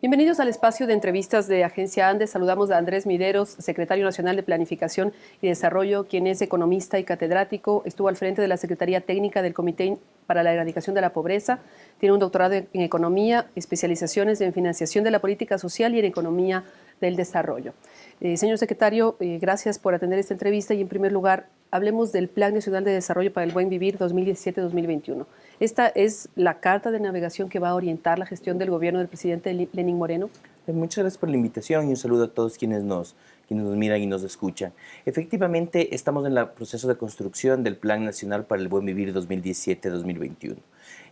Bienvenidos al espacio de entrevistas de Agencia Andes. Saludamos a Andrés Mideros, secretario nacional de Planificación y Desarrollo, quien es economista y catedrático. Estuvo al frente de la Secretaría Técnica del Comité para la Erradicación de la Pobreza. Tiene un doctorado en Economía, especializaciones en Financiación de la Política Social y en Economía del Desarrollo. Señor secretario, gracias por atender esta entrevista y, en primer lugar, hablemos del Plan Nacional de Desarrollo para el Buen Vivir 2017-2021. Esta es la carta de navegación que va a orientar la gestión del gobierno del presidente Lenín Moreno. Muchas gracias por la invitación y un saludo a todos quienes nos miran y nos escuchan. Efectivamente, estamos en el proceso de construcción del Plan Nacional para el Buen Vivir 2017-2021.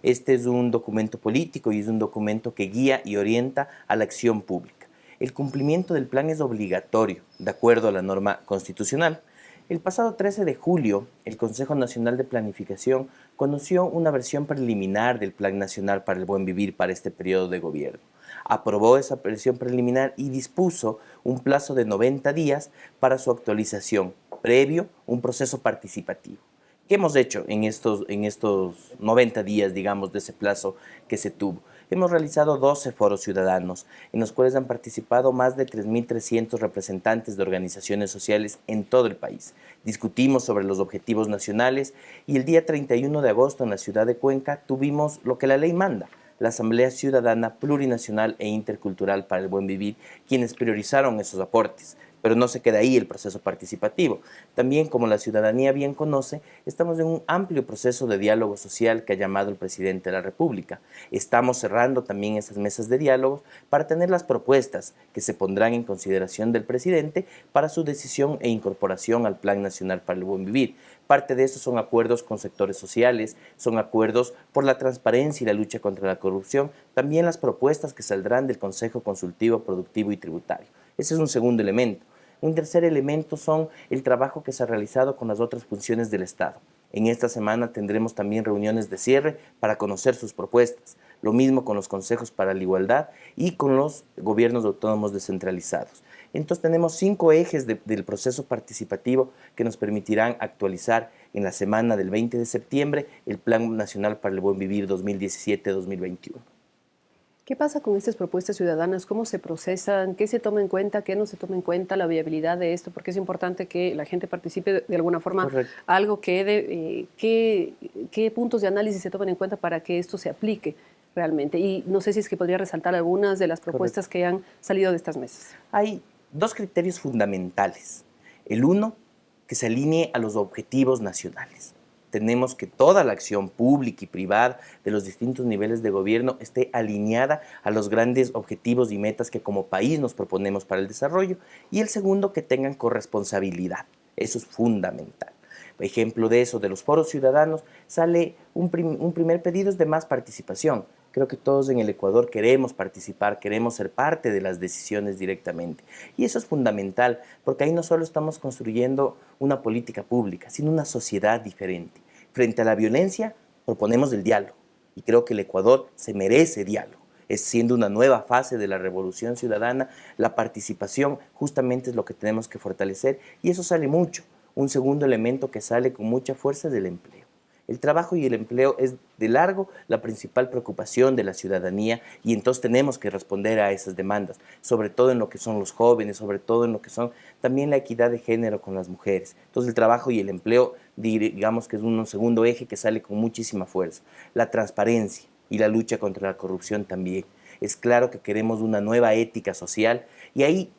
Este es un documento político y es un documento que guía y orienta a la acción pública. El cumplimiento del plan es obligatorio, de acuerdo a la norma constitucional. El pasado 13 de julio, el Consejo Nacional de Planificación conoció una versión preliminar del Plan Nacional para el Buen Vivir para este periodo de gobierno. Aprobó esa versión preliminar y dispuso un plazo de 90 días para su actualización, previo un proceso participativo. ¿Qué hemos hecho en estos 90 días, digamos, de ese plazo que se tuvo? Hemos realizado 12 foros ciudadanos, en los cuales han participado más de 3.300 representantes de organizaciones sociales en todo el país. Discutimos sobre los objetivos nacionales y el día 31 de agosto en la ciudad de Cuenca tuvimos lo que la ley manda, la Asamblea Ciudadana Plurinacional e Intercultural para el Buen Vivir, quienes priorizaron esos aportes. Pero no se queda ahí el proceso participativo. También, como la ciudadanía bien conoce, estamos en un amplio proceso de diálogo social que ha llamado el presidente de la República. Estamos cerrando también esas mesas de diálogos para tener las propuestas que se pondrán en consideración del presidente para su decisión e incorporación al Plan Nacional para el Buen Vivir. Parte de eso son acuerdos con sectores sociales, son acuerdos por la transparencia y la lucha contra la corrupción, también las propuestas que saldrán del Consejo Consultivo Productivo y Tributario. Ese es un segundo elemento. Un tercer elemento son el trabajo que se ha realizado con las otras funciones del Estado. En esta semana tendremos también reuniones de cierre para conocer sus propuestas. Lo mismo con los consejos para la igualdad y con los gobiernos autónomos descentralizados. Entonces tenemos 5 ejes del proceso participativo que nos permitirán actualizar en la semana del 20 de septiembre el Plan Nacional para el Buen Vivir 2017-2021. ¿Qué pasa con estas propuestas ciudadanas? ¿Cómo se procesan? ¿Qué se toma en cuenta? ¿Qué no se toma en cuenta? La viabilidad de esto, porque es importante que la gente participe de alguna forma. Correcto. Algo que ¿qué puntos de análisis se toman en cuenta para que esto se aplique realmente? Y no sé si es que podría resaltar algunas de las propuestas que han salido de estas mesas. Hay 2 criterios fundamentales. El uno, que se alinee a los objetivos nacionales. Tenemos que toda la acción pública y privada de los distintos niveles de gobierno esté alineada a los grandes objetivos y metas que como país nos proponemos para el desarrollo. Y el segundo, que tengan corresponsabilidad. Eso es fundamental. Ejemplo de eso, de los foros ciudadanos, sale un primer pedido es de más participación. Creo que todos en el Ecuador queremos participar, queremos ser parte de las decisiones directamente. Y eso es fundamental, porque ahí no solo estamos construyendo una política pública, sino una sociedad diferente. Frente a la violencia, proponemos el diálogo. Y creo que el Ecuador se merece diálogo. Es siendo una nueva fase de la revolución ciudadana, la participación justamente es lo que tenemos que fortalecer, y eso sale mucho. Un segundo elemento que sale con mucha fuerza es el empleo. El trabajo y el empleo es de largo la principal preocupación de la ciudadanía y entonces tenemos que responder a esas demandas, sobre todo en lo que son los jóvenes, sobre todo en lo que son también la equidad de género con las mujeres. Entonces el trabajo y el empleo, digamos que es un segundo eje que sale con muchísima fuerza. La transparencia y la lucha contra la corrupción también. Es claro que queremos una nueva ética social y ahí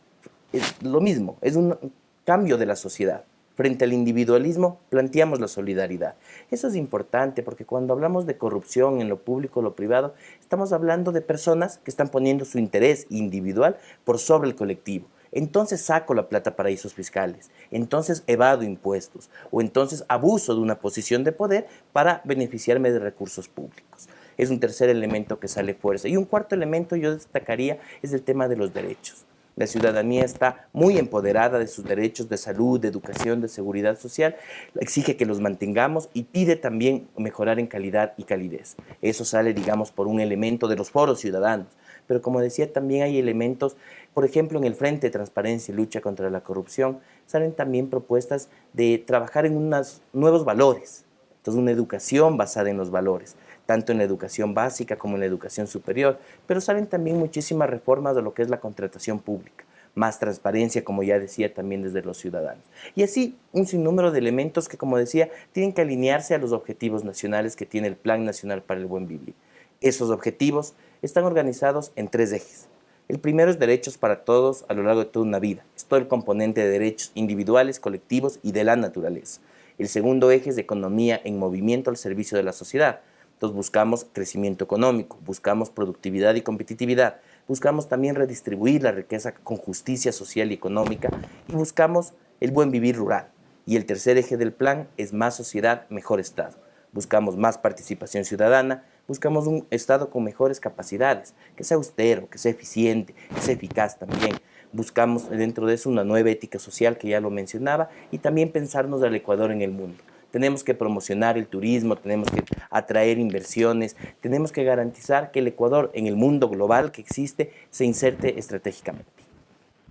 es lo mismo, es un cambio de la sociedad. Frente al individualismo, planteamos la solidaridad. Eso es importante porque cuando hablamos de corrupción en lo público o lo privado, estamos hablando de personas que están poniendo su interés individual por sobre el colectivo. Entonces saco la plata a paraísos fiscales, entonces evado impuestos o entonces abuso de una posición de poder para beneficiarme de recursos públicos. Es un tercer elemento que sale fuerza. Y un cuarto elemento yo destacaría es el tema de los derechos. La ciudadanía está muy empoderada de sus derechos de salud, de educación, de seguridad social, exige que los mantengamos y pide también mejorar en calidad y calidez. Eso sale, digamos, por un elemento de los foros ciudadanos. Pero como decía, también hay elementos, por ejemplo, en el Frente de Transparencia y Lucha contra la Corrupción, salen también propuestas de trabajar en unos nuevos valores. Entonces, una educación basada en los valores. tanto en la educación básica como en la educación superior, pero salen también muchísimas reformas de lo que es la contratación pública, más transparencia, como ya decía, también desde los ciudadanos. Y así un sinnúmero de elementos que, como decía, tienen que alinearse a los objetivos nacionales que tiene el Plan Nacional para el Buen Vivir. Esos objetivos están organizados en 3 ejes. El primero es derechos para todos a lo largo de toda una vida. Es todo el componente de derechos individuales, colectivos y de la naturaleza. El segundo eje es de economía en movimiento al servicio de la sociedad. Entonces buscamos crecimiento económico, buscamos productividad y competitividad, buscamos también redistribuir la riqueza con justicia social y económica y buscamos el buen vivir rural. Y el tercer eje del plan es más sociedad, mejor Estado. Buscamos más participación ciudadana, buscamos un Estado con mejores capacidades, que sea austero, que sea eficiente, que sea eficaz también. Buscamos dentro de eso una nueva ética social, que ya lo mencionaba, y también pensarnos al Ecuador en el mundo. Tenemos que promocionar el turismo, tenemos que atraer inversiones, tenemos que garantizar que el Ecuador en el mundo global que existe se inserte estratégicamente.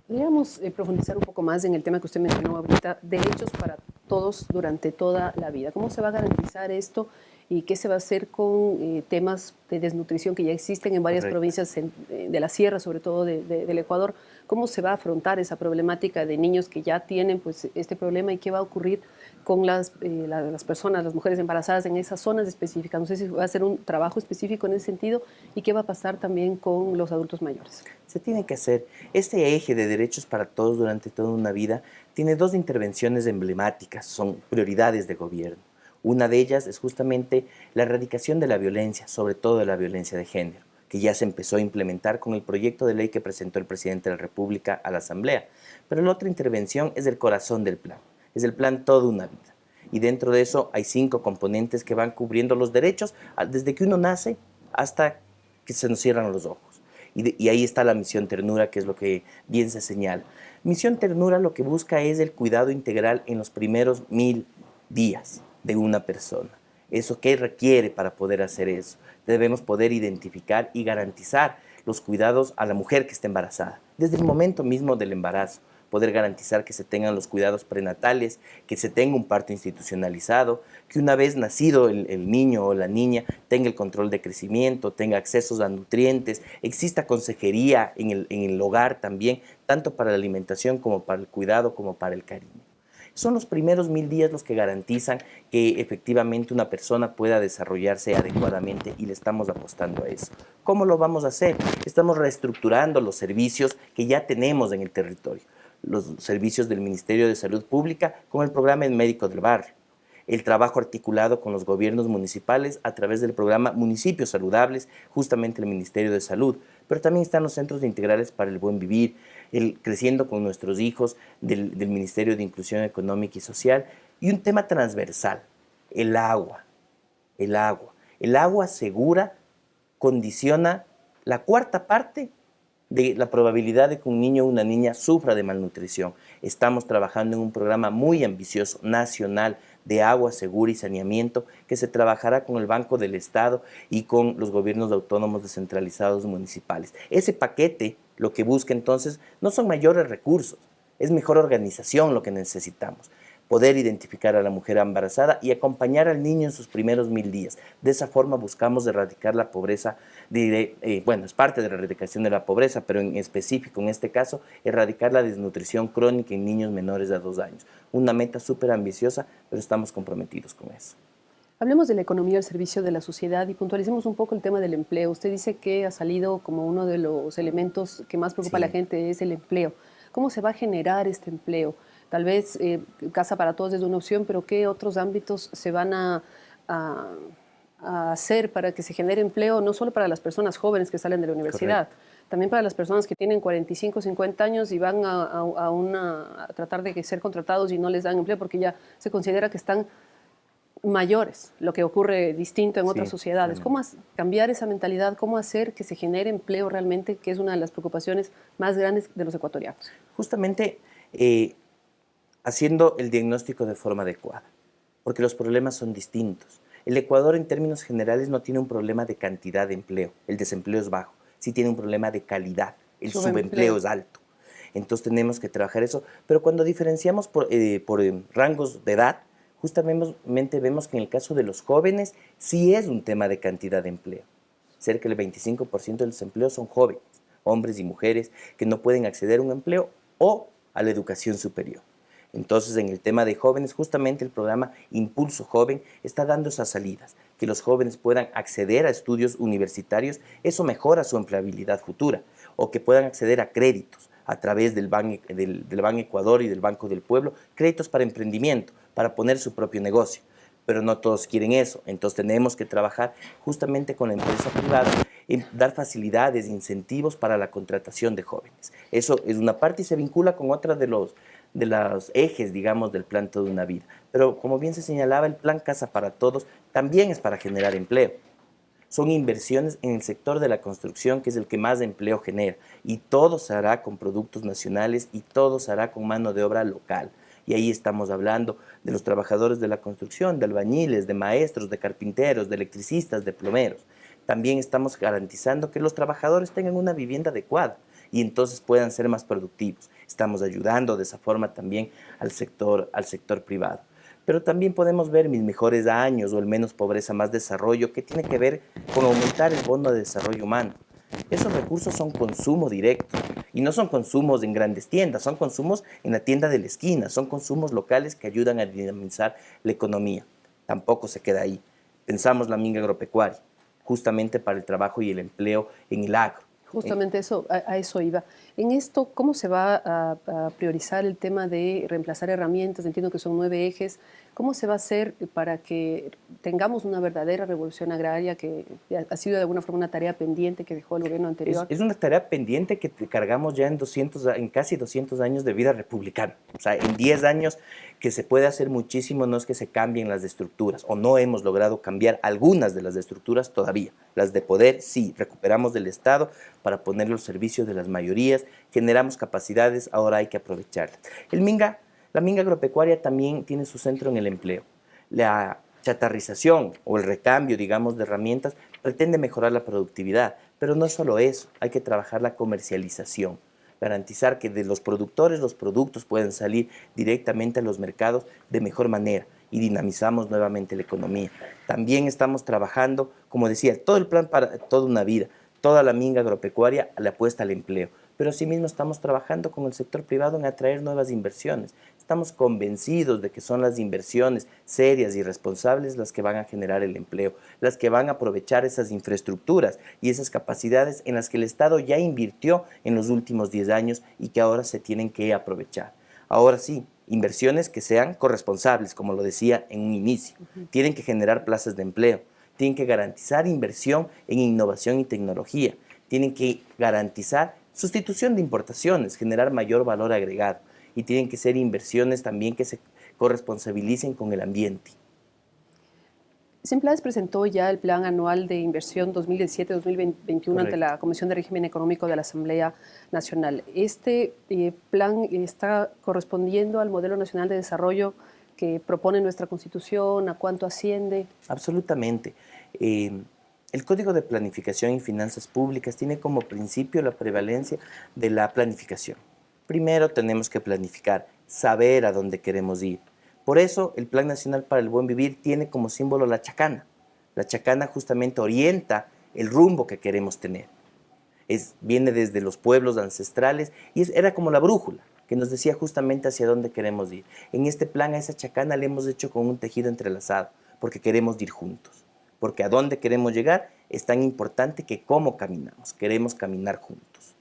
Podríamos profundizar un poco más en el tema que usted mencionó ahorita, derechos para todos durante toda la vida. ¿Cómo se va a garantizar esto y qué se va a hacer con temas de desnutrición que ya existen en varias provincias de la sierra, sobre todo del Ecuador? ¿Cómo se va a afrontar esa problemática de niños que ya tienen pues, este problema y qué va a ocurrir con las personas, las mujeres embarazadas en esas zonas específicas? No sé si va a ser un trabajo específico en ese sentido y qué va a pasar también con los adultos mayores. Se tiene que hacer. Este eje de derechos para todos durante toda una vida tiene 2 intervenciones emblemáticas, son prioridades de gobierno. Una de ellas es justamente la erradicación de la violencia, sobre todo de la violencia de género, que ya se empezó a implementar con el proyecto de ley que presentó el presidente de la República a la Asamblea. Pero la otra intervención es el corazón del plan, es el plan toda una vida. Y dentro de eso hay 5 componentes que van cubriendo los derechos desde que uno nace hasta que se nos cierran los ojos. Y ahí está la misión ternura, que es lo que bien se señala. Misión ternura lo que busca es el cuidado integral en los primeros 1000 días de una persona. ¿Eso qué requiere para poder hacer eso? Debemos poder identificar y garantizar los cuidados a la mujer que está embarazada, desde el momento mismo del embarazo. Poder garantizar que se tengan los cuidados prenatales, que se tenga un parto institucionalizado, que una vez nacido el niño o la niña tenga el control de crecimiento, tenga accesos a nutrientes, exista consejería en el hogar también, tanto para la alimentación como para el cuidado, como para el cariño. Son los primeros 1000 días los que garantizan que efectivamente una persona pueda desarrollarse adecuadamente y le estamos apostando a eso. ¿Cómo lo vamos a hacer? Estamos reestructurando los servicios que ya tenemos en el territorio. Los servicios del Ministerio de Salud Pública con el programa El Médico del Barrio, el trabajo articulado con los gobiernos municipales a través del programa Municipios Saludables, justamente el Ministerio de Salud, pero también están los centros integrales para el buen vivir, el Creciendo con nuestros hijos del Ministerio de Inclusión Económica y Social, y un tema transversal, el agua. El agua. El agua segura condiciona la 1/4 parte de la probabilidad de que un niño o una niña sufra de malnutrición. Estamos trabajando en un programa muy ambicioso, nacional, de agua segura y saneamiento, que se trabajará con el Banco del Estado y con los gobiernos autónomos descentralizados municipales. Ese paquete lo que busca entonces no son mayores recursos, es mejor organización lo que necesitamos. Poder identificar a la mujer embarazada y acompañar al niño en sus primeros 1000 días. De esa forma buscamos erradicar la pobreza, bueno, es parte de la erradicación de la pobreza, pero en específico, en este caso, erradicar la desnutrición crónica en niños menores de 2 años. Una meta súper ambiciosa, pero estamos comprometidos con eso. Hablemos de la economía al servicio de la sociedad y puntualicemos un poco el tema del empleo. Usted dice que ha salido como uno de los elementos que más preocupa a la gente es el empleo. ¿Cómo se va a generar este empleo? Tal vez Casa para Todos es una opción, pero ¿qué otros ámbitos se van a hacer para que se genere empleo, no solo para las personas jóvenes que salen de la universidad, también para las personas que tienen 45, 50 años y van a tratar de ser contratados y no les dan empleo porque ya se considera que están mayores, lo que ocurre distinto en otras sociedades? ¿Cómo cambiar esa mentalidad? ¿Cómo hacer que se genere empleo realmente, que es una de las preocupaciones más grandes de los ecuatorianos? Justamente haciendo el diagnóstico de forma adecuada, porque los problemas son distintos. El Ecuador en términos generales no tiene un problema de cantidad de empleo, el desempleo es bajo, sí tiene un problema de calidad, el subempleo es alto. Entonces tenemos que trabajar eso, pero cuando diferenciamos por rangos de edad, justamente vemos que en el caso de los jóvenes sí es un tema de cantidad de empleo. Cerca del 25% del desempleo son jóvenes, hombres y mujeres que no pueden acceder a un empleo o a la educación superior. Entonces, en el tema de jóvenes, justamente el programa Impulso Joven está dando esas salidas, que los jóvenes puedan acceder a estudios universitarios, eso mejora su empleabilidad futura, o que puedan acceder a créditos a través del Ban Ecuador y del Banco del Pueblo, créditos para emprendimiento, para poner su propio negocio. Pero no todos quieren eso, entonces tenemos que trabajar justamente con la empresa privada en dar facilidades, incentivos para la contratación de jóvenes. Eso es una parte y se vincula con otra de los ejes, digamos, del plan Toda una Vida. Pero como bien se señalaba, el plan Casa para Todos también es para generar empleo. Son inversiones en el sector de la construcción, que es el que más empleo genera, y todo se hará con productos nacionales y todo se hará con mano de obra local. Y ahí estamos hablando de los trabajadores de la construcción, de albañiles, de maestros, de carpinteros, de electricistas, de plomeros. También estamos garantizando que los trabajadores tengan una vivienda adecuada y entonces puedan ser más productivos. Estamos ayudando de esa forma también al sector privado. Pero también podemos ver Mis Mejores Años o el Menos Pobreza, Más Desarrollo, que tiene que ver con aumentar el bono de desarrollo humano. Esos recursos son consumo directo y no son consumos en grandes tiendas, son consumos en la tienda de la esquina, son consumos locales que ayudan a dinamizar la economía. Tampoco se queda ahí. Pensamos la minga agropecuaria, justamente para el trabajo y el empleo en el agro. Justamente a eso iba. En esto, ¿cómo se va a priorizar el tema de reemplazar herramientas? Entiendo que son 9 ejes. ¿Cómo se va a hacer para que tengamos una verdadera revolución agraria que ha sido de alguna forma una tarea pendiente que dejó el gobierno anterior? Es una tarea pendiente que cargamos ya en casi 200 años de vida republicana. O sea, en 10 años que se puede hacer muchísimo, no es que se cambien las estructuras, o no hemos logrado cambiar algunas de las estructuras todavía. Las de poder, sí, recuperamos del Estado para ponerlo al servicio de las mayorías, generamos capacidades, ahora hay que aprovecharlas. La minga agropecuaria también tiene su centro en el empleo. La chatarrización o el recambio, digamos, de herramientas pretende mejorar la productividad, pero no solo eso, hay que trabajar la comercialización, garantizar que de los productores los productos pueden salir directamente a los mercados de mejor manera y dinamizamos nuevamente la economía. También estamos trabajando, como decía, todo el plan para toda una vida, toda la minga agropecuaria le apuesta al empleo, pero asimismo estamos trabajando con el sector privado en atraer nuevas inversiones. Estamos convencidos de que son las inversiones serias y responsables las que van a generar el empleo, las que van a aprovechar esas infraestructuras y esas capacidades en las que el Estado ya invirtió en los últimos 10 años y que ahora se tienen que aprovechar. Ahora sí, inversiones que sean corresponsables, como lo decía en un inicio. Tienen que generar plazas de empleo, tienen que garantizar inversión en innovación y tecnología, tienen que garantizar sustitución de importaciones, generar mayor valor agregado y tienen que ser inversiones también que se corresponsabilicen con el ambiente. Simplades presentó ya el Plan Anual de Inversión 2017-2021 ante la Comisión de Régimen Económico de la Asamblea Nacional. ¿Este plan está correspondiendo al modelo nacional de desarrollo que propone nuestra Constitución? ¿A cuánto asciende? Absolutamente. El Código de Planificación y Finanzas Públicas tiene como principio la prevalencia de la planificación. Primero tenemos que planificar, saber a dónde queremos ir. Por eso el Plan Nacional para el Buen Vivir tiene como símbolo la chacana. La chacana justamente orienta el rumbo que queremos tener. Viene desde los pueblos ancestrales y era como la brújula que nos decía justamente hacia dónde queremos ir. En este plan a esa chacana le hemos hecho con un tejido entrelazado porque queremos ir juntos. Porque a dónde queremos llegar es tan importante que cómo caminamos, queremos caminar juntos.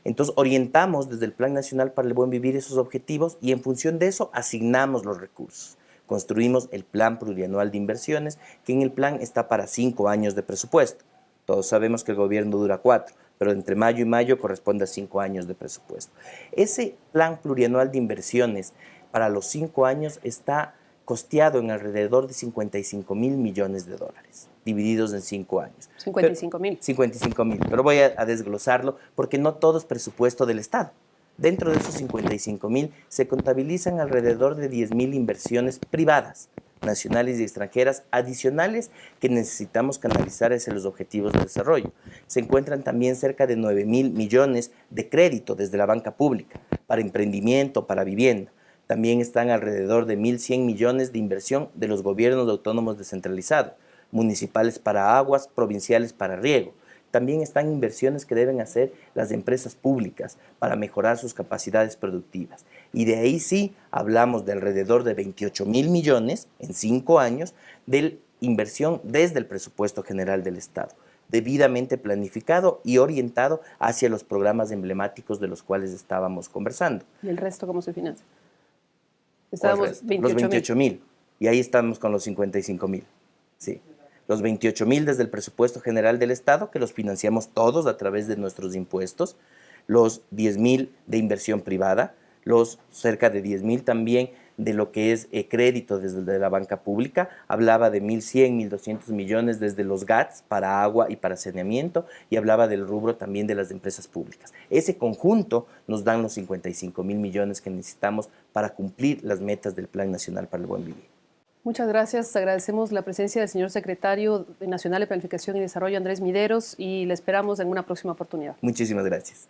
Entonces orientamos desde el Plan Nacional para el Buen Vivir esos objetivos y en función de eso asignamos los recursos. Construimos el Plan Plurianual de Inversiones, que en el plan está para 5 años de presupuesto. Todos sabemos que el gobierno dura 4, pero entre mayo y mayo corresponde a 5 años de presupuesto. Ese Plan Plurianual de Inversiones para los 5 años está costeado en alrededor de 55.000 millones de dólares, divididos en 5 años. 55.000. 55.000, pero voy a desglosarlo porque no todo es presupuesto del Estado. Dentro de esos 55.000 se contabilizan alrededor de 10.000 inversiones privadas, nacionales y extranjeras, adicionales que necesitamos canalizar hacia los objetivos de desarrollo. Se encuentran también cerca de 9.000 millones de crédito desde la banca pública, para emprendimiento, para vivienda. También están alrededor de 1.100 millones de inversión de los gobiernos autónomos descentralizados, municipales para aguas, provinciales para riego. También están inversiones que deben hacer las empresas públicas para mejorar sus capacidades productivas. Y de ahí sí hablamos de alrededor de 28.000 millones en 5 años de inversión desde el presupuesto general del Estado, debidamente planificado y orientado hacia los programas emblemáticos de los cuales estábamos conversando. ¿Y el resto cómo se financia? Estábamos los 28.000 y ahí estamos con los 55.000. Sí. Los 28.000 desde el presupuesto general del Estado, que los financiamos todos a través de nuestros impuestos, los 10.000 de inversión privada, los cerca de 10.000 también de lo que es crédito desde la banca pública, hablaba de 1.100, 1.200 millones desde los GATS para agua y para saneamiento, y hablaba del rubro también de las empresas públicas. Ese conjunto nos dan los 55.000 millones que necesitamos para cumplir las metas del Plan Nacional para el Buen Vivir. Muchas gracias. Agradecemos la presencia del señor secretario nacional de Planificación y Desarrollo, Andrés Mideros, y le esperamos en una próxima oportunidad. Muchísimas gracias.